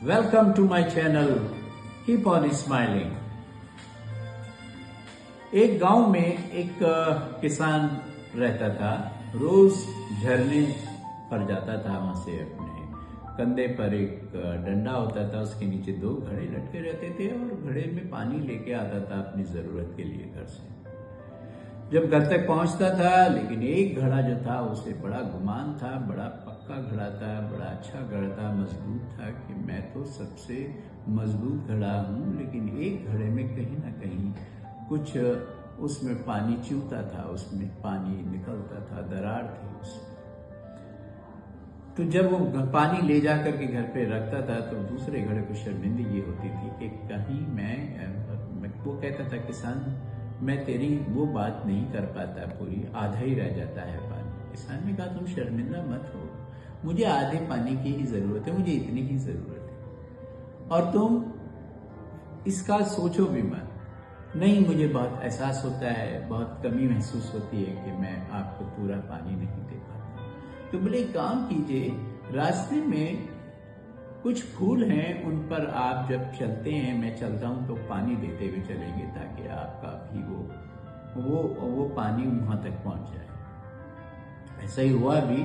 Welcome to my channel. Keep on smiling. एक गांव में एक किसान रहता था। रोज झरने पर जाता था, वहां से अपने कंधे पर एक डंडा होता था, उसके नीचे 2 घड़े लटके रहते थे और घड़े में पानी लेके आता था अपनी जरूरत के लिए घर से। जब घर तक पहुंचता था, लेकिन एक घड़ा जो था उसे बड़ा गुमान था, बड़ा पक्का घड़ा था, बड़ा अच्छा घड़ा था, मजबूत था कि मैं तो सबसे मजबूत घड़ा हूं। लेकिन एक घड़े में कहीं ना कहीं कुछ उसमें पानी चूता था, उसमें पानी निकलता था, दरार थी उसमें। तो जब वो पानी ले जा करके घर पे रखता था तो दूसरे घड़े को शर्मिंदगी होती थी कि कहीं वो कहता था, किसान मैं तेरी वो बात नहीं कर पाता पूरी, आधा ही रह जाता है पानी। किसान ने कहा तुम शर्मिंदा मत हो, मुझे आधे पानी की ही जरूरत है, मुझे इतनी ही जरूरत है और तुम इसका सोचो भी मत। नहीं, मुझे बहुत एहसास होता है, बहुत कमी महसूस होती है कि मैं आपको पूरा पानी नहीं दे पाता। तो बोले काम कीजिए, रास्ते में कुछ फूल हैं, उन पर आप जब चलते हैं, मैं चलता हूं तो पानी देते हुए चलेंगे ताकि आपका भी वो पानी वहां तक पहुंच जाए। ऐसा ही हुआ भी।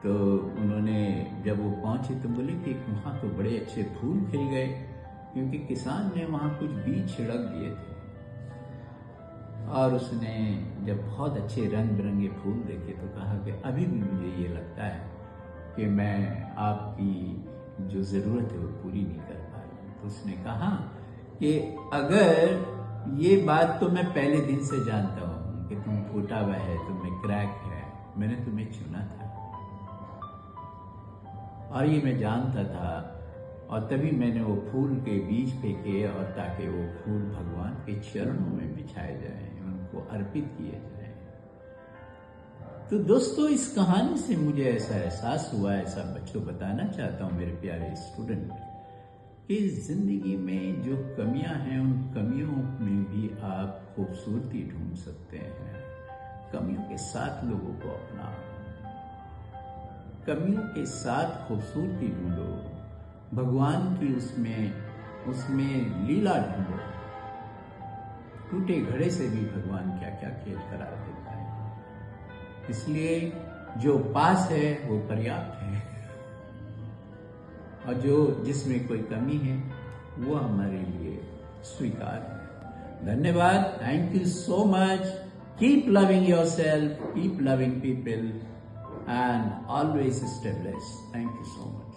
तो उन्होंने जब वो पहुंचे तो बोले कि वहां तो बड़े अच्छे फूल खिल गए, क्योंकि किसान ने वहां कुछ बीज छिड़क दिए थे। और उसने जब बहुत अच्छे रंग बिरंगे फूल देखे तो कहा कि अभी भी मुझे ये लगता है कि मैं आपकी जो जरूरत है वो पूरी नहीं कर पा रहा हूं। तो उसने कहा कि अगर ये बात तो मैं पहले दिन से जानता हूं कि तुम फूटा हुआ है, तुम्हें क्रैक है, मैंने तुम्हें चुना था और ये मैं जानता था, और तभी मैंने वो फूल के बीज फेंके और ताकि वो फूल भगवान के चरणों में बिछाए जाएं, उनको अर्पित किए जाएं। तो दोस्तों, इस कहानी से मुझे ऐसा एहसास हुआ, ऐसा बच्चों बताना चाहता हूं मेरे प्यारे स्टूडेंट, कि जिंदगी में जो कमियां हैं उन कमियों में भी आप खूबसूरती ढूंढ सकते हैं। कमियों के साथ लोगों को अपनाओ, कमियों के साथ खूबसूरती ढूंढो, भगवान की उसमें लीला ढूंढो। टूटे घड़े से भी भगवान क्या क्या खेल करा देता है। इसलिए जो पास है वो पर्याप्त है और जिसमें कोई कमी है वो हमारे लिए स्वीकार है। धन्यवाद। Thank you so much. Keep loving yourself, keep loving people and always stay blessed. Thank you so much.